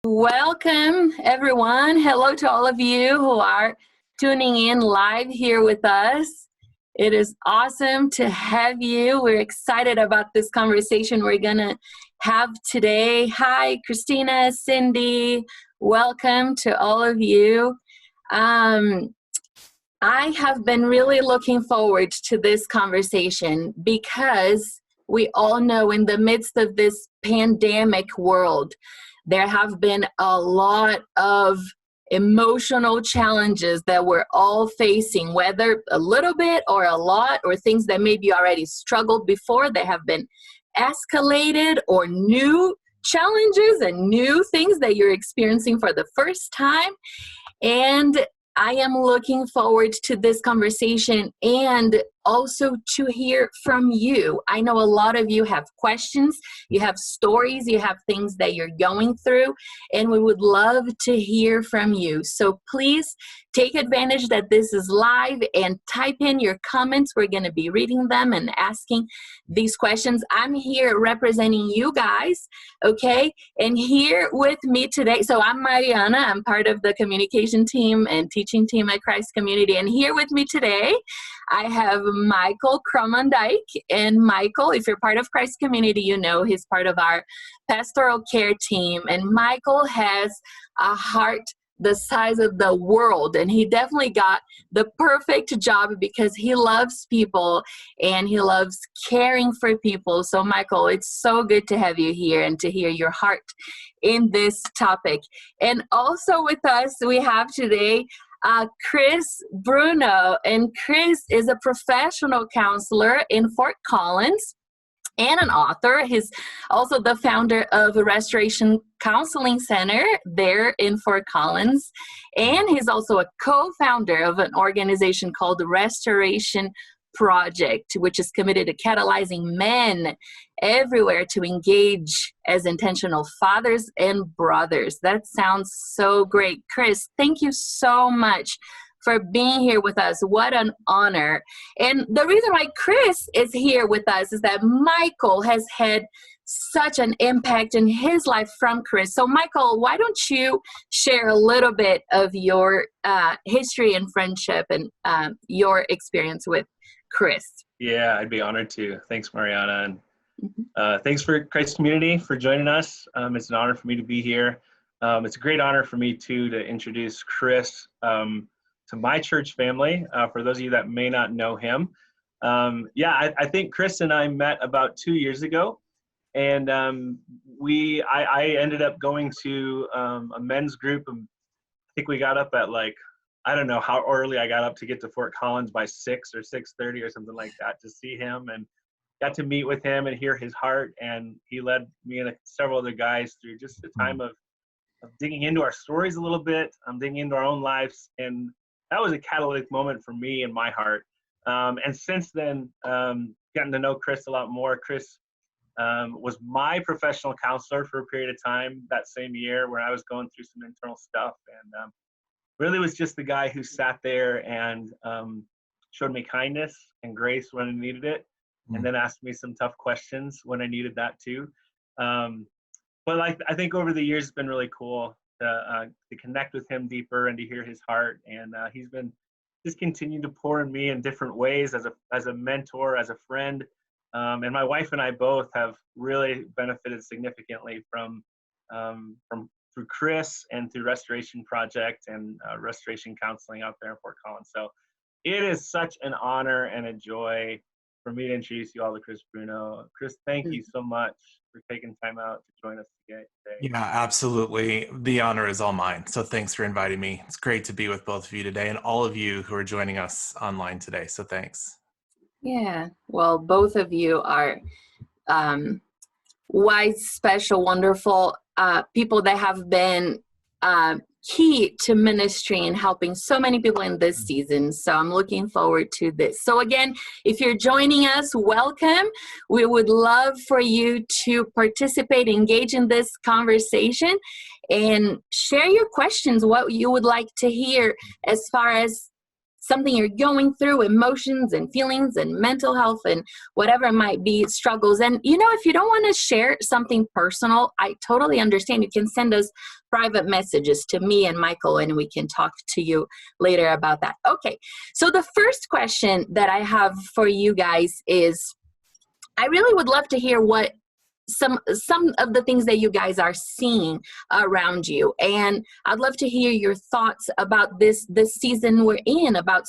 Welcome, everyone. Hello to all of you who are tuning in live here with us. It is awesome to have you. We're excited about this conversation we're going to have today. Hi, Christina, Cindy. Welcome to all of you. I have been really looking forward to this conversation because we all know in the midst of this pandemic world, there have been a lot of emotional challenges that we're all facing, whether a little bit or a lot, or things that maybe you already struggled before that have been escalated, or new challenges and new things that you're experiencing for the first time. And I am looking forward to this conversation and also to hear from you. I know a lot of you have questions, you have stories, you have things that you're going through, and we would love to hear from you. So please take advantage that this is live and type in your comments. We're going to be reading them and asking these questions. I'm here representing you guys, okay? And here with me today, so I'm Mariana. I'm part of the communication team and teaching team at Christ Community. And here with me today, I have Michael Krommendyk. And Michael, if you're part of Christ Community, you know he's part of our pastoral care team. And Michael has a heart the size of the world, and he definitely got the perfect job because he loves people and he loves caring for people. So Michael, it's so good to have you here and to hear your heart in this topic. And also with us we have today Bruno, and Chris is a professional counselor in Fort Collins and an author. He's also the founder of a Restoration Counseling Center there in Fort Collins. And he's also a co-founder of an organization called the Restoration Project, which is committed to catalyzing men everywhere to engage as intentional fathers and brothers. That sounds so great. Chris, thank you so much for being here with us. What an honor. And the reason why Chris is here with us is that Michael has had such an impact in his life from Chris. So Michael, why don't you share a little bit of your history and friendship and your experience with Chris? Yeah, I'd be honored to. Thanks, Mariana. And thanks for Christ Community for joining us. It's an honor for me to be here. It's a great honor for me too to introduce Chris to my church family, for those of you that may not know him. I think Chris and I met about 2 years ago, and I ended up going to a men's group. I think we got up at I don't know how early I got up to get to Fort Collins, by 6 or 6:30 or something like that, to see him, and got to meet with him and hear his heart. And he led me and several other guys through just a time of digging into our stories a little bit, digging into our own lives. And that was a catalytic moment for me in my heart. And since then, getting to know Chris a lot more. Chris was my professional counselor for a period of time that same year when I was going through some internal stuff, and really was just the guy who sat there and showed me kindness and grace when I needed it, and then asked me some tough questions when I needed that too. But I think over the years, it's been really cool to connect with him deeper and to hear his heart. And he's been just continued to pour in me in different ways as a mentor, as a friend. And my wife and I both have really benefited significantly from through Chris and through Restoration Project and Restoration Counseling out there in Fort Collins. So it is such an honor and a joy for me to introduce you all to Chris Bruno. Chris, thank you so much for taking time out to join us today. Yeah, absolutely. The honor is all mine. So thanks for inviting me. It's great to be with both of you today and all of you who are joining us online today. So thanks. Yeah, well, both of you are wise, special, wonderful people that have been key to ministry and helping so many people in this season. So I'm looking forward to this. So again, if you're joining us, welcome. We would love for you to participate, engage in this conversation, and share your questions, what you would like to hear as far as something you're going through, emotions and feelings and mental health and whatever it might be, struggles. And, if you don't want to share something personal, I totally understand. You can send us private messages to me and Michael, and we can talk to you later about that. Okay, so the first question that I have for you guys is, I really would love to hear what some of the things that you guys are seeing around you, and I'd love to hear your thoughts about this season we're in, about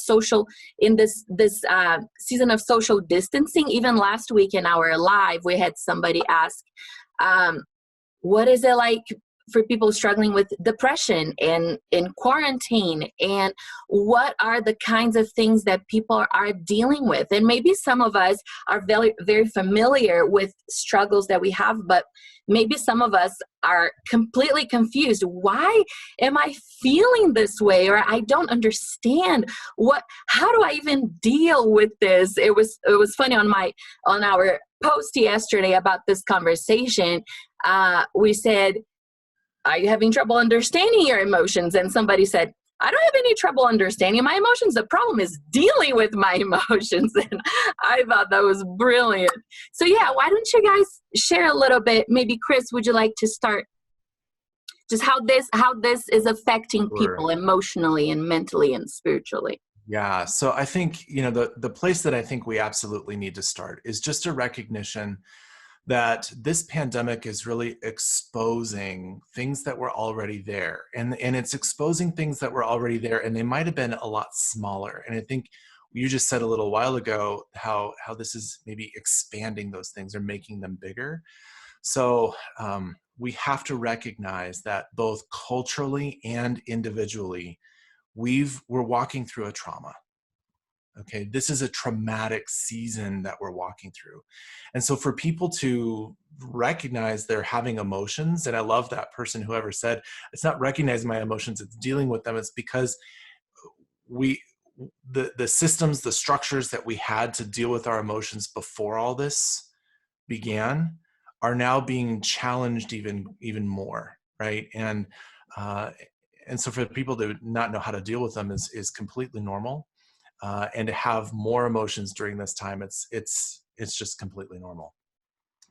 this season of social distancing. Even last week in our live, we had somebody ask, what is it like for people struggling with depression and in quarantine, and what are the kinds of things that people are dealing with? And maybe some of us are very, very familiar with struggles that we have, but maybe some of us are completely confused. Why am I feeling this way? Or I don't understand how do I even deal with this? It was funny on our post yesterday about this conversation. We said, are you having trouble understanding your emotions? And somebody said, I don't have any trouble understanding my emotions. The problem is dealing with my emotions. And I thought that was brilliant. So yeah, why don't you guys share a little bit? Maybe Chris, would you like to start just how this is affecting people emotionally and mentally and spiritually? Yeah. So I think, the place that I think we absolutely need to start is just a recognition that this pandemic is really exposing things that were already there. And it's exposing things that were already there, and they might have been a lot smaller. And I think you just said a little while ago how this is maybe expanding those things or making them bigger. So we have to recognize that both culturally and individually, we're walking through a trauma. Okay, this is a traumatic season that we're walking through. And so for people to recognize they're having emotions, and I love that person, whoever said, it's not recognizing my emotions, it's dealing with them. It's because the systems, the structures that we had to deal with our emotions before all this began are now being challenged even more, right? And so for people to not know how to deal with them is completely normal. And to have more emotions during this time, it's just completely normal.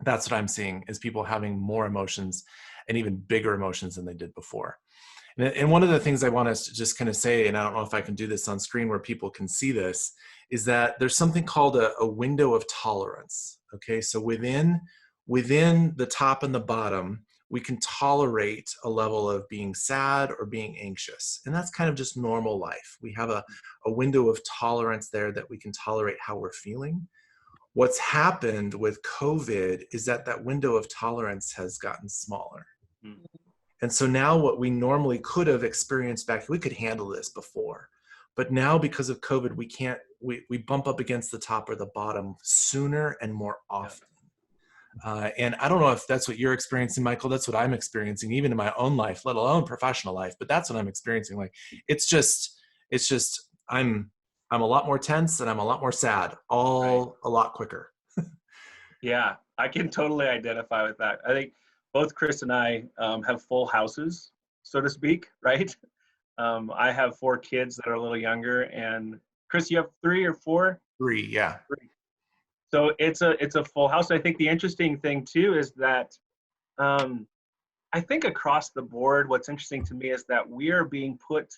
That's what I'm seeing, is people having more emotions and even bigger emotions than they did before. And one of the things I want us to just kind of say, and I don't know if I can do this on screen where people can see this, is that there's something called a window of tolerance. Okay, so within the top and the bottom, we can tolerate a level of being sad or being anxious. And that's kind of just normal life. We have a window of tolerance there that we can tolerate how we're feeling. What's happened with COVID is that window of tolerance has gotten smaller. Mm-hmm. And so now what we normally could have experienced back, we could handle this before. But now because of COVID, we can't, we bump up against the top or the bottom sooner and more often. And I don't know if that's what you're experiencing, Michael. That's what I'm experiencing, even in my own life, let alone professional life. But that's what I'm experiencing. Like, it's just, I'm a lot more tense and I'm a lot more sad, all a lot quicker. Yeah, I can totally identify with that. I think both Chris and I have full houses, so to speak, right? I have 4 kids that are a little younger, and Chris, you have 3 or 4? 3, yeah. 3. So it's a full house. I think the interesting thing too is that I think across the board, what's interesting to me is that we are being put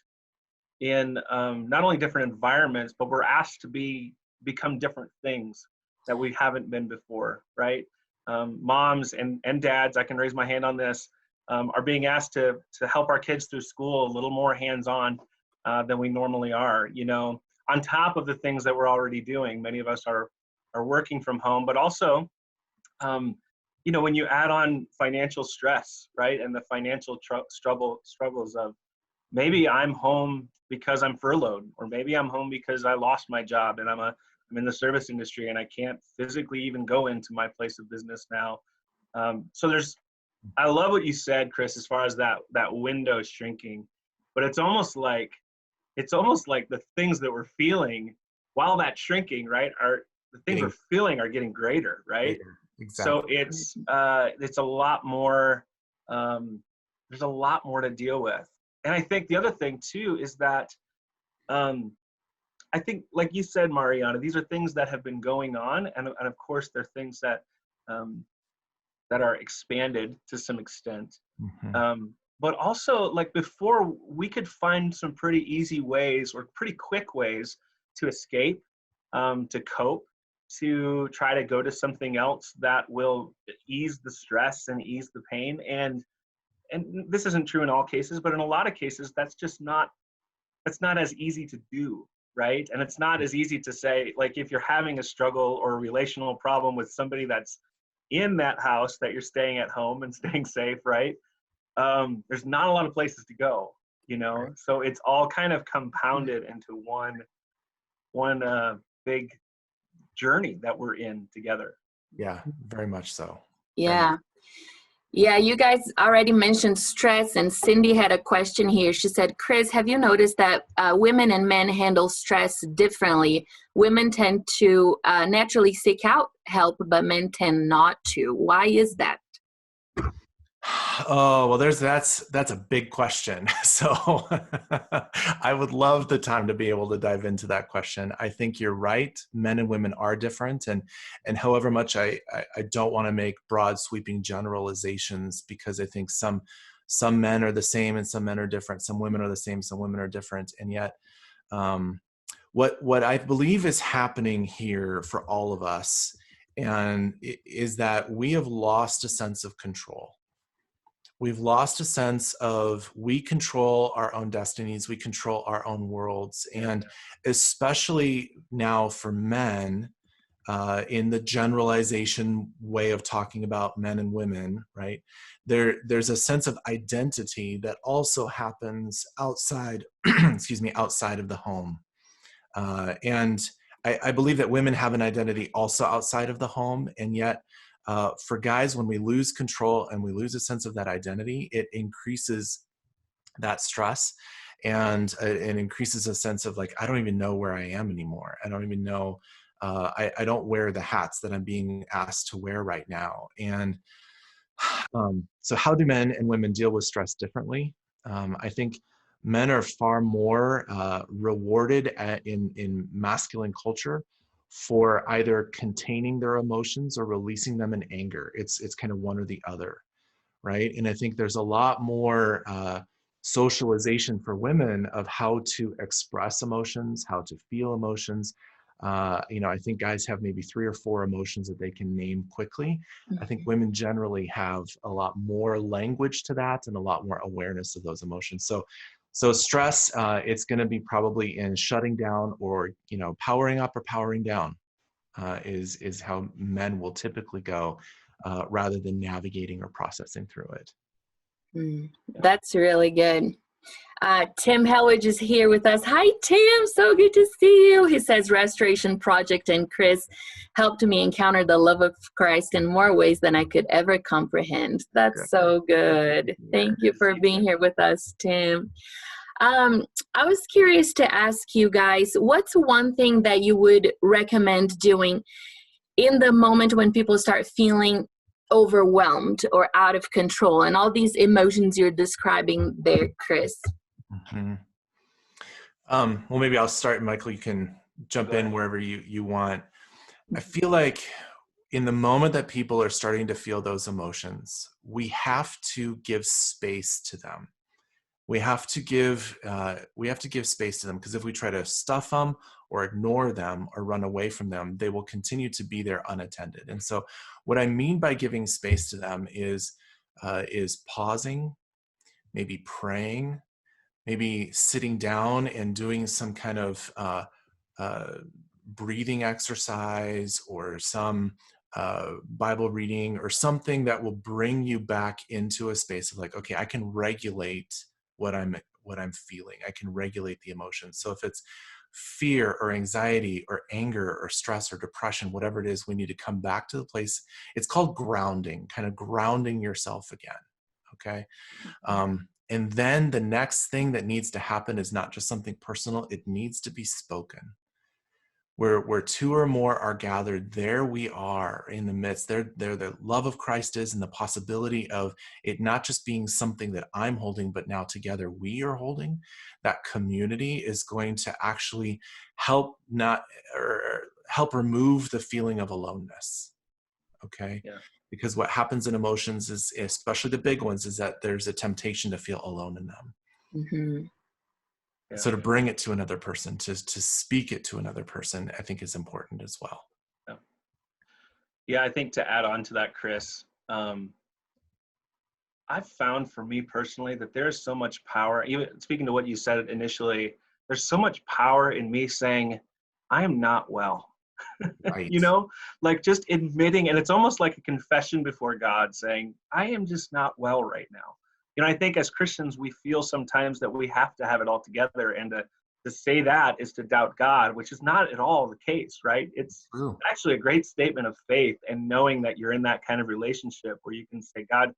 in not only different environments, but we're asked to become different things that we haven't been before, right? Moms and dads, I can raise my hand on this, are being asked to help our kids through school a little more hands-on than we normally are, on top of the things that we're already doing. Many of us are working from home, but also, when you add on financial stress, right, and the financial struggles of maybe I'm home because I'm furloughed, or maybe I'm home because I lost my job and I'm in the service industry and I can't physically even go into my place of business now. So I love what you said, Chris, as far as that window shrinking, but it's almost like the things that we're feeling while that's shrinking, right, the things we're feeling are getting greater, right? Exactly. So it's a lot more, there's a lot more to deal with. And I think the other thing too is that I think, like you said, Mariana, these are things that have been going on, and of course, they're things that that are expanded to some extent. But also, like before, we could find some pretty easy ways or pretty quick ways to escape, to cope, to try to go to something else that will ease the stress and ease the pain. And this isn't true in all cases, but in a lot of cases, that's not as easy to do, right? And it's not as easy to say, like, if you're having a struggle or a relational problem with somebody that's in that house that you're staying at home and staying safe, right? There's not a lot of places to go, you know? Right. So it's all kind of compounded into one big journey that we're in together. Yeah, very much so. Yeah. Yeah, you guys already mentioned stress, and Cindy had a question here. She said, Chris, have you noticed that women and men handle stress differently? Women tend to naturally seek out help, but men tend not to. Why is that? Oh, well, that's a big question. So I would love the time to be able to dive into that question. I think you're right. Men and women are different. And however much I don't want to make broad sweeping generalizations, because I think some men are the same and some men are different. Some women are the same, some women are different. And yet what I believe is happening here for all of us and is that we have lost a sense of control. We've lost a sense of we control our own destinies, we control our own worlds. And especially now for men, in the generalization way of talking about men and women, right? There's a sense of identity that also happens outside, excuse me, outside of the home. And I believe that women have an identity also outside of the home, and yet for guys, when we lose control and we lose a sense of that identity, it increases that stress and it increases a sense of like, I don't even know where I am anymore. I don't even know, I don't wear the hats that I'm being asked to wear right now. And so how do men and women deal with stress differently? I think men are far more rewarded in masculine culture for either containing their emotions or releasing them in anger. It's kind of one or the other, right? And I think there's a lot more socialization for women of how to express emotions, how to feel emotions. I think guys have maybe 3 or 4 emotions that they can name quickly. I think women generally have a lot more language to that and a lot more awareness of those emotions. So stress, it's going to be probably in shutting down or, powering up or powering down is how men will typically go rather than navigating or processing through it. That's really good. Tim Hellwich is here with us. Hi, Tim. So good to see you. He says, Restoration Project and Chris helped me encounter the love of Christ in more ways than I could ever comprehend. That's so good. Thank you for being here with us, Tim. I was curious to ask you guys, what's one thing that you would recommend doing in the moment when people start feeling overwhelmed or out of control and all these emotions you're describing there, Chris? Well, maybe I'll start, Michael, you can jump in wherever you want. I feel like in the moment that people are starting to feel those emotions, we have to give space to them. We have to give space to them, because if we try to stuff them or ignore them or run away from them, they will continue to be there unattended. And so what I mean by giving space to them is pausing, maybe praying, maybe sitting down and doing some kind of breathing exercise or some Bible reading or something that will bring you back into a space of like, okay, I can regulate what I'm feeling. I can regulate the emotions. So if it's fear or anxiety or anger or stress or depression, whatever it is, we need to come back to the place. It's called grounding, kind of grounding yourself again. Okay. And then the next thing that needs to happen is not just something personal. It needs to be spoken. where two or more are gathered, there we are in the midst. There the love of Christ is, and the possibility of it not just being something that I'm holding, but now together we are holding. That community is going to actually help help remove the feeling of aloneness. Okay. Yeah. Because what happens in emotions is, especially the big ones, is that there's a temptation to feel alone in them. Mm-hmm. Yeah. So to bring it to another person, to speak it to another person, I think is important as well. Yeah, I think to add on to that, Chris, I've found for me personally that there's so much power, even speaking to what you said initially, there's so much power in me saying, I am not well. Right. You know, like just admitting, and it's almost like a confession before God saying, I am just not well right now. You know, I think as Christians, we feel sometimes that we have to have it all together, and to say that is to doubt God, which is not at all the case, right? It's True. actually a great statement of faith, and knowing that you're in that kind of relationship where you can say, God,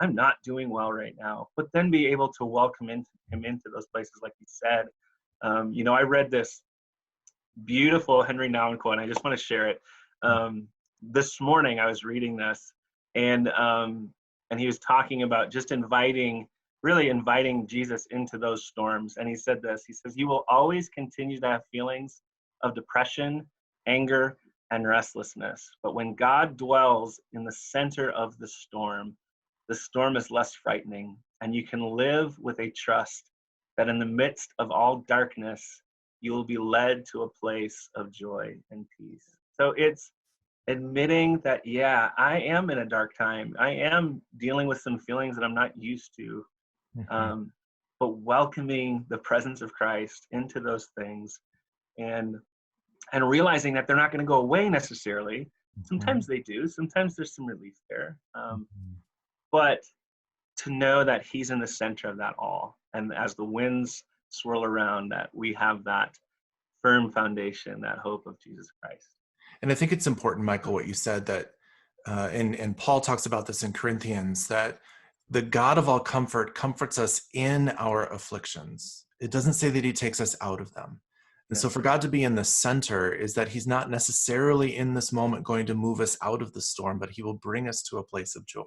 I'm not doing well right now, but then be able to welcome him into those places, like you said. You know, I read this beautiful Henry Nouwen quote, and I just want to share it. This morning I was reading this, and he was talking about just really inviting Jesus into those storms. And he said this, he says, you will always continue to have feelings of depression, anger, and restlessness. But when God dwells in the center of the storm is less frightening, and you can live with a trust that in the midst of all darkness, you will be led to a place of joy and peace. So it's admitting that, yeah, I am in a dark time. I am dealing with some feelings that I'm not used to, but welcoming the presence of Christ into those things, and realizing that they're not going to go away necessarily. Sometimes they do. Sometimes there's some relief there. But to know that he's in the center of that all. And as the winds swirl around, that we have that firm foundation, that hope of Jesus Christ. And I think it's important, Michael, what you said, that, and Paul talks about this in Corinthians, that the God of all comfort comforts us in our afflictions. It doesn't say that he takes us out of them. And so for God to be in the center is that he's not necessarily in this moment going to move us out of the storm, but he will bring us to a place of joy.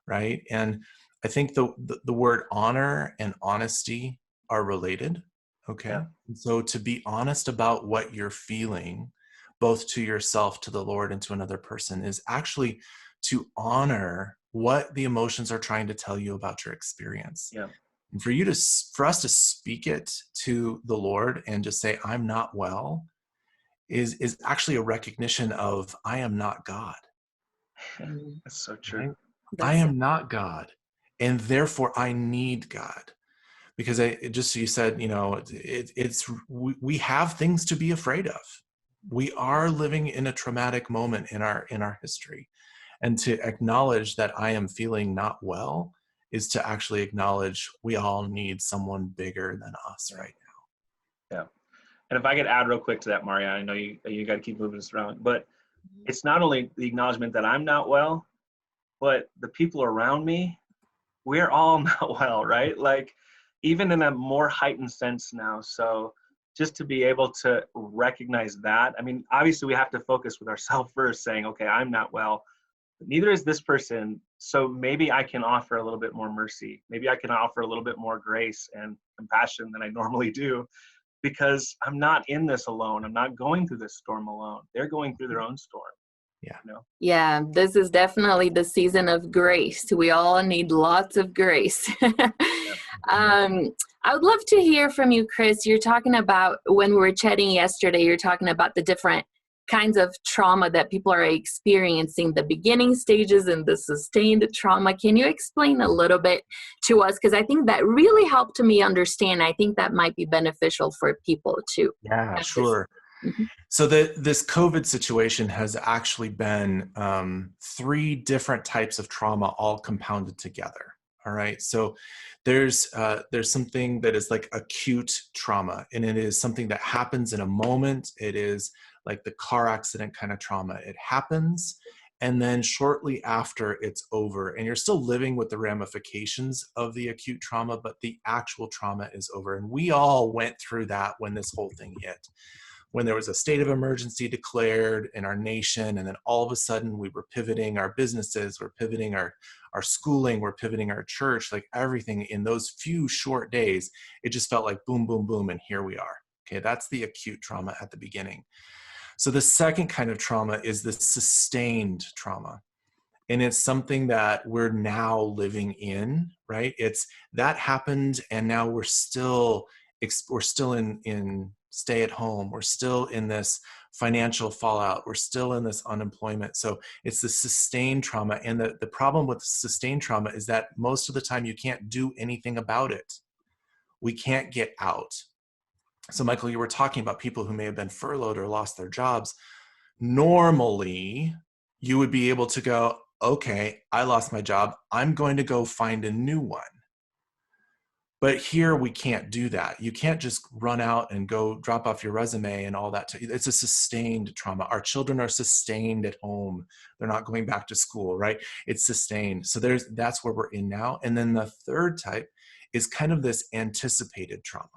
Right. And I think the word honor and honesty are related. Okay. Yeah. And so to be honest about what you're feeling, both to yourself, to the Lord, and to another person, is actually to honor what the emotions are trying to tell you about your experience. Yeah. And for us to speak it to the Lord and just say, I'm not well, is actually a recognition of, I am not God. That's so true. Right? I am not God, and therefore I need God. Because just so you said, you know, we have things to be afraid of. We are living in a traumatic moment in our history, and to acknowledge that I am feeling not well is to actually acknowledge we all need someone bigger than us right now. Yeah. And if I could add real quick to that, Maria, I know you got to keep moving this around, but it's not only the acknowledgement that I'm not well, but the people around me, we're all not well, right? Like, even in a more heightened sense now. So just to be able to recognize that, I mean, obviously we have to focus with ourselves first, saying, okay, I'm not well, but neither is this person. So maybe I can offer a little bit more mercy. Maybe I can offer a little bit more grace and compassion than I normally do, because I'm not in this alone. I'm not going through this storm alone. They're going through their own storm. Yeah. You know? Yeah, this is definitely the season of grace. We all need lots of grace. I would love to hear from you, Chris. You're talking about, when we were chatting yesterday, you're talking about the different kinds of trauma that people are experiencing, the beginning stages and the sustained trauma. Can you explain a little bit to us? Because I think that really helped me understand. I think that might be beneficial for people too. Yeah, sure. Mm-hmm. So this COVID situation has actually been 3 different types of trauma all compounded together. All right. So there's something that is like acute trauma, and it is something that happens in a moment. It is like the car accident kind of trauma. It happens, and then shortly after it's over, and you're still living with the ramifications of the acute trauma, but the actual trauma is over. And we all went through that when this whole thing hit. when there was a state of emergency declared in our nation, and then all of a sudden we were pivoting our businesses, we're pivoting our schooling, we're pivoting our church, like everything in those few short days, it just felt like boom, boom, boom, and here we are. Okay, that's the acute trauma at the beginning. So the second kind of trauma is the sustained trauma. And it's something that we're now living in, right? It's that happened, and now we're still in stay at home. We're still in this financial fallout. We're still in this unemployment. So it's the sustained trauma. And the problem with sustained trauma is that most of the time you can't do anything about it. We can't get out. So Michael, you were talking about people who may have been furloughed or lost their jobs. Normally, you would be able to go, okay, I lost my job. I'm going to go find a new one. But here we can't do that. You can't just run out and go drop off your resume and all that. It's a sustained trauma. Our children are sustained at home. They're not going back to school, right? It's sustained. So that's where we're in now. And then the third type is kind of this anticipated trauma.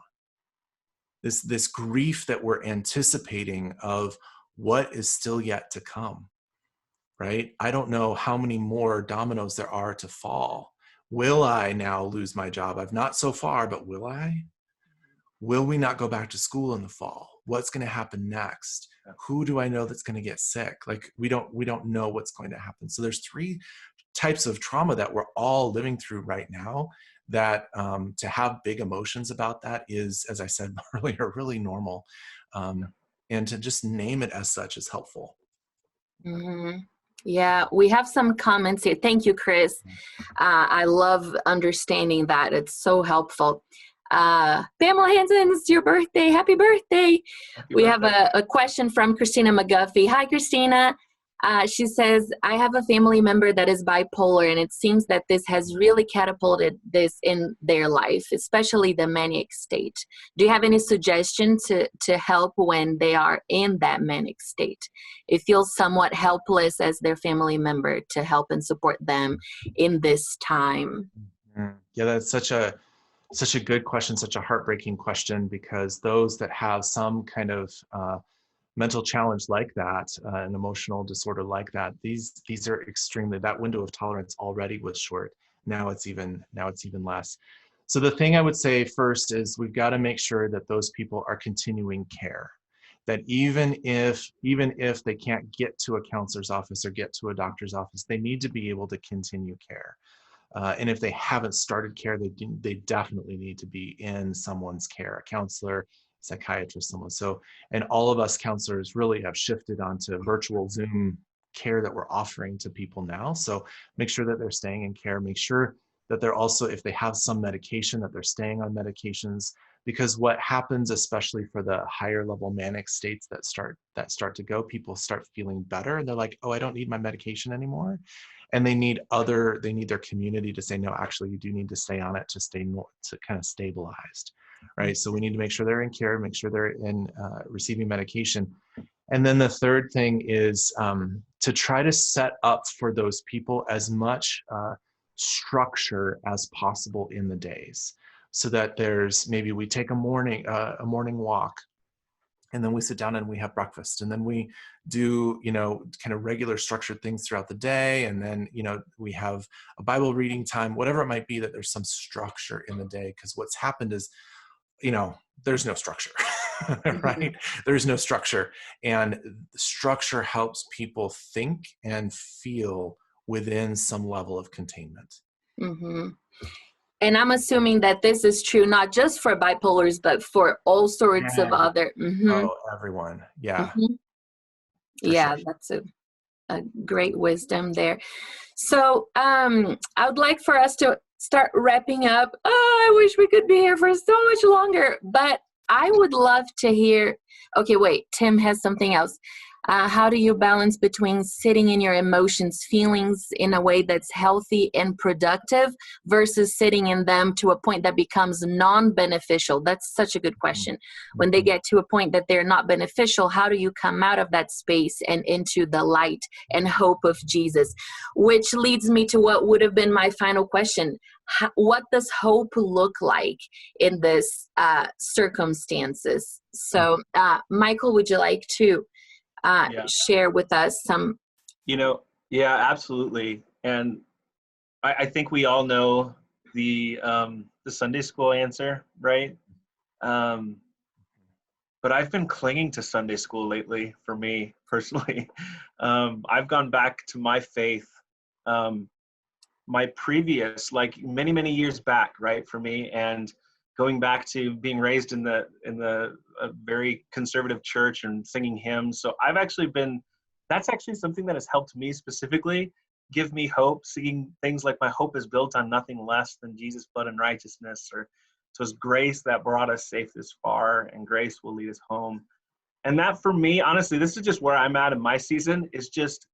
This grief that we're anticipating of what is still yet to come, right? I don't know how many more dominoes there are to fall. Will I now lose my job? I've not so far, but will I? Will we not go back to school in the fall? What's going to happen next? Who do I know that's going to get sick? Like we don't know what's going to happen. So there's three types of trauma that we're all living through right now, that to have big emotions about that is, as I said earlier, really normal. And to just name it as such is helpful. Mm-hmm. Yeah, we have some comments here. Thank you, Chris. I love understanding that. It's so helpful. Pamela Hansen, it's your birthday. Happy birthday. We have a question from Christina McGuffey. Hi, Christina. She says, I have a family member that is bipolar, and it seems that this has really catapulted this in their life, especially the manic state. Do you have any suggestion to help when they are in that manic state? It feels somewhat helpless as their family member to help and support them in this time. Yeah, that's such a good question, such a heartbreaking question, because those that have some kind of mental challenge like that, an emotional disorder like that, these are extremely, that window of tolerance already was short. Now it's even less. So the thing I would say first is we've got to make sure that those people are continuing care. That even if they can't get to a counselor's office or get to a doctor's office, they need to be able to continue care. And if they haven't started care, they definitely need to be in someone's care, a counselor, psychiatrist, someone. So, and all of us counselors really have shifted onto virtual Zoom care that we're offering to people now. So make sure that they're staying in care, make sure that they're also, if they have some medication, that they're staying on medications, because what happens, especially for the higher level manic states that start to go, people start feeling better and they're like, oh, I don't need my medication anymore. And they need their community to say, no, actually you do need to stay on it to kind of stabilized. Right. So we need to make sure they're in care, make sure they're in receiving medication. And then the third thing is to try to set up for those people as much structure as possible in the days, so that there's, maybe we take a morning walk, and then we sit down and we have breakfast, and then we do, kind of regular structured things throughout the day. And then, we have a Bible reading time, whatever it might be, that there's some structure in the day. Because what's happened is, there's no structure, right? There's no structure. And structure helps people think and feel within some level of containment. Mm-hmm. And I'm assuming that this is true, not just for bipolars, but for all sorts of other. Mm-hmm. Oh, everyone. Yeah. Mm-hmm. Yeah, sure. That's a great wisdom there. So I would like for us to start wrapping up. Oh, I wish we could be here for so much longer, but I would love to hear. Okay, wait, Tim has something else. How do you balance between sitting in your emotions, feelings in a way that's healthy and productive versus sitting in them to a point that becomes non-beneficial? That's such a good question. When they get to a point that they're not beneficial, how do you come out of that space and into the light and hope of Jesus? Which leads me to what would have been my final question. What does hope look like in this circumstances? So, Michael, would you like to share with us some? Yeah, absolutely. And I think we all know the Sunday school answer, right? But I've been clinging to Sunday school lately for me personally. I've gone back to my faith, my previous, like many years back, right, for me, and going back to being raised in a very conservative church and singing hymns. So that's actually something that has helped me specifically give me hope, singing things like my hope is built on nothing less than Jesus' blood and righteousness, or so it's grace that brought us safe this far, and grace will lead us home. And that, for me, honestly, this is just where I'm at in my season, is just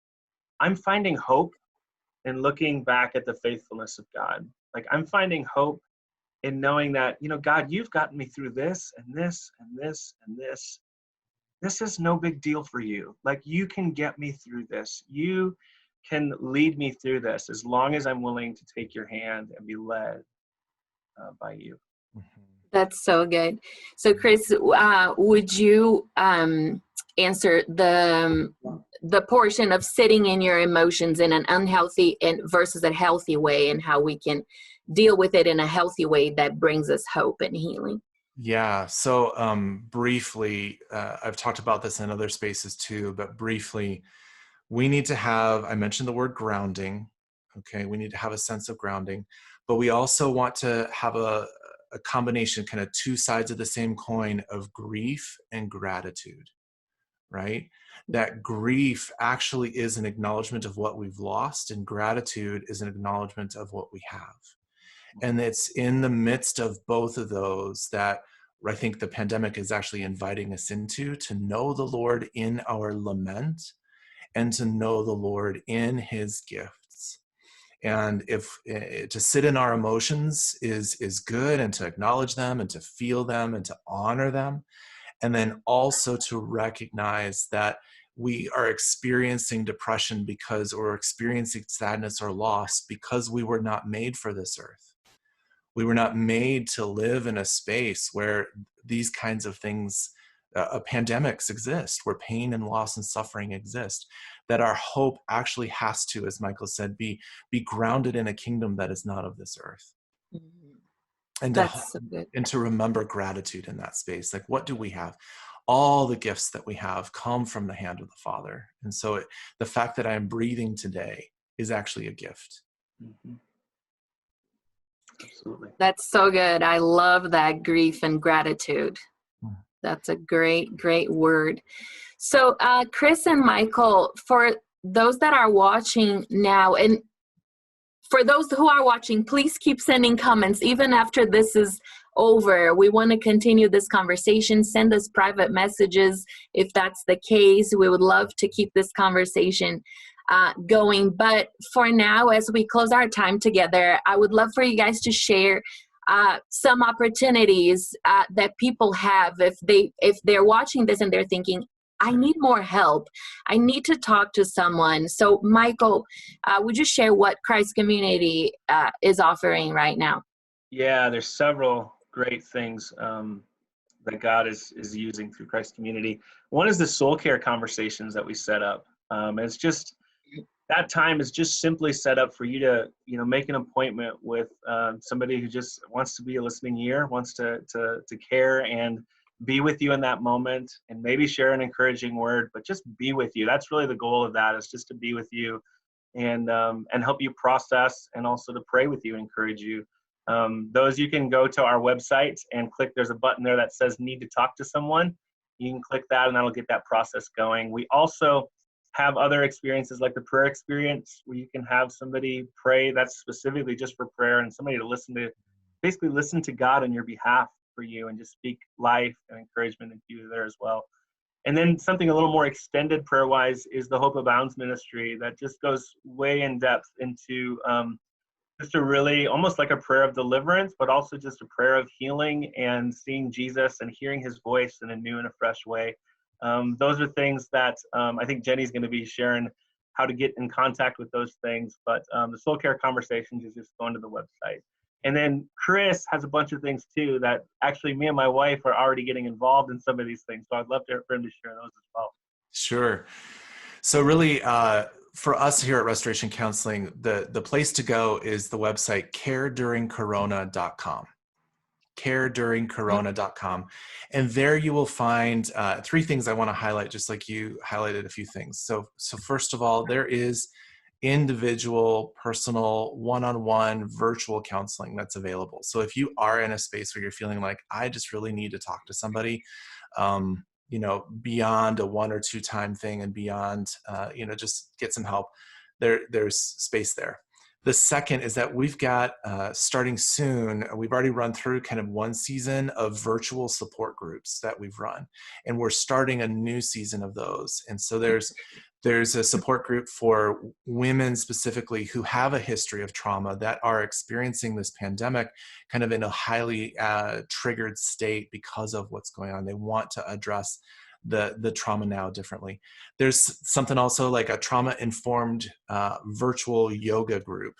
I'm finding hope in looking back at the faithfulness of God. Like, I'm finding hope in knowing that, God, you've gotten me through this and this and this and this. This is no big deal for you. Like, you can get me through this. You can lead me through this as long as I'm willing to take your hand and be led by you. That's so good. So, Chris, would you answer the portion of sitting in your emotions in an unhealthy and versus a healthy way, and how we can deal with it in a healthy way that brings us hope and healing? Yeah. So briefly, I've talked about this in other spaces too, but briefly, we need to have, I mentioned the word grounding. Okay. We need to have a sense of grounding, but we also want to have a combination, kind of two sides of the same coin, of grief and gratitude, right? That grief actually is an acknowledgement of what we've lost, and gratitude is an acknowledgement of what we have. And it's in the midst of both of those that I think the pandemic is actually inviting us into, to know the Lord in our lament and to know the Lord in his gifts. And if to sit in our emotions is good, and to acknowledge them and to feel them and to honor them, and then also to recognize that we are experiencing depression because, or experiencing sadness or loss because we were not made for this earth. We were not made to live in a space where these kinds of things, pandemics exist, where pain and loss and suffering exist. That our hope actually has to, as Michael said, be grounded in a kingdom that is not of this earth. And to remember gratitude in that space. Like, what do we have? All the gifts that we have come from the hand of the Father. And so the fact that I am breathing today is actually a gift. Mm-hmm. Absolutely. That's so good. I love that, grief and gratitude. That's a great word. So, Chris and Michael, for those that are watching now, and for those who are watching, please keep sending comments even after this is over. We want to continue this conversation. Send us private messages if that's the case. We would love to keep this conversation going. But for now, as we close our time together, I would love for you guys to share some opportunities that people have if they're watching this and they're thinking, I need more help. I need to talk to someone. So, Michael, would you share what Christ Community is offering right now? Yeah, there's several great things that God is using through Christ Community. One is the soul care conversations that we set up. It's just, that time is just simply set up for you to, make an appointment with somebody who just wants to be a listening ear, wants to care and be with you in that moment, and maybe share an encouraging word, but just be with you. That's really the goal of that, is just to be with you and help you process, and also to pray with you, encourage you. Those, you can go to our website and click, there's a button there that says need to talk to someone. You can click that and that'll get that process going. We also have other experiences like the prayer experience, where you can have somebody pray. That's specifically just for prayer, and somebody to basically listen to God on your behalf for you, and just speak life and encouragement into you there as well. And then something a little more extended prayer-wise is the Hope Abounds ministry that just goes way in depth into just a really almost like a prayer of deliverance, but also just a prayer of healing and seeing Jesus and hearing his voice in a new and a fresh way. Those are things that I think Jenny's going to be sharing how to get in contact with those things. But the Soul Care Conversations is just going to the website. And then Chris has a bunch of things too that actually me and my wife are already getting involved in some of these things. So I'd love for him to share those as well. Sure. So really, for us here at Restoration Counseling, the place to go is the website careduringcorona.com. careduringcorona.com. And there you will find three things I want to highlight, just like you highlighted a few things. So first of all, there is individual, personal, one-on-one virtual counseling that's available. So if you are in a space where you're feeling like, I just really need to talk to somebody, beyond a 1 or 2 time thing and beyond, just get some help, there's space there. The second is that we've got, starting soon, we've already run through kind of 1 season of virtual support groups that we've run, and we're starting a new season of those. And so there's a support group for women specifically who have a history of trauma that are experiencing this pandemic kind of in a highly triggered state because of what's going on. They want to address the trauma now differently. There's something also like a trauma-informed virtual yoga group,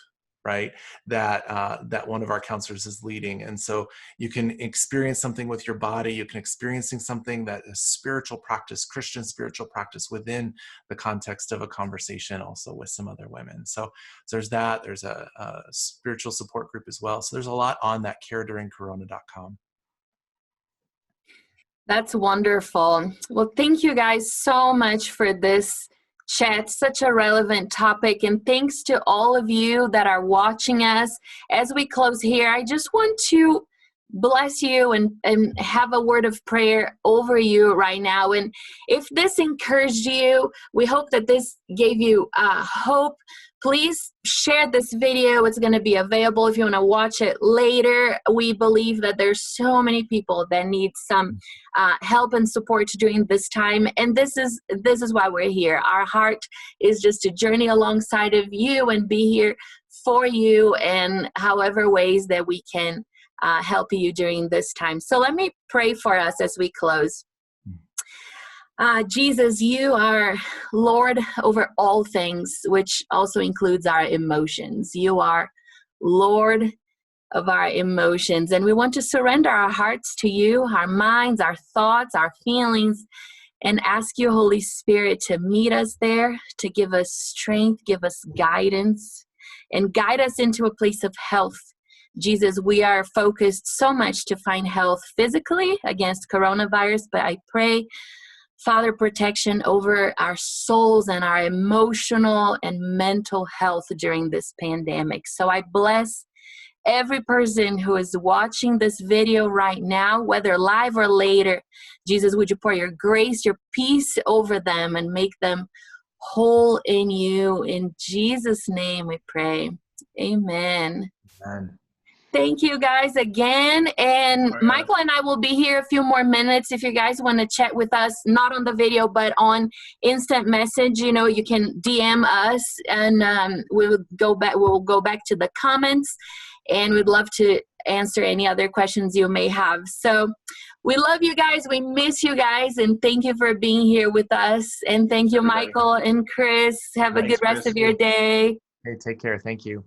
right? That one of our counselors is leading. And so you can experience something with your body. You can experience something that is spiritual practice, Christian spiritual practice within the context of a conversation also with some other women. So there's that. There's a spiritual support group as well. So there's a lot on that careduringcorona.com. That's wonderful. Well, thank you guys so much for this chat, such a relevant topic. And thanks to all of you that are watching us. As we close here, I just want to bless you and have a word of prayer over you right now. And if this encouraged you, we hope that this gave you hope. Please share this video. It's going to be available if you want to watch it later. We believe that there's so many people that need some help and support during this time. And this is why we're here. Our heart is just to journey alongside of you and be here for you in however ways that we can help you during this time. So let me pray for us as we close. Jesus, you are Lord over all things, which also includes our emotions. You are Lord of our emotions, and we want to surrender our hearts to you, our minds, our thoughts, our feelings, and ask you, Holy Spirit, to meet us there, to give us strength, give us guidance, and guide us into a place of health. Jesus, we are focused so much to find health physically against coronavirus, but I pray, Father, protection over our souls and our emotional and mental health during this pandemic. So I bless every person who is watching this video right now, whether live or later. Jesus, would you pour your grace, your peace over them and make them whole in you. In Jesus' name we pray. Amen. Amen. Thank you guys again. And Michael and I will be here a few more minutes. If you guys want to chat with us, not on the video, but on instant message, you can DM us and we'll go back to the comments, and we'd love to answer any other questions you may have. So we love you guys. We miss you guys. And thank you for being here with us. And thank you, Michael and Chris. Have a good rest of your day. Hey, take care. Thank you.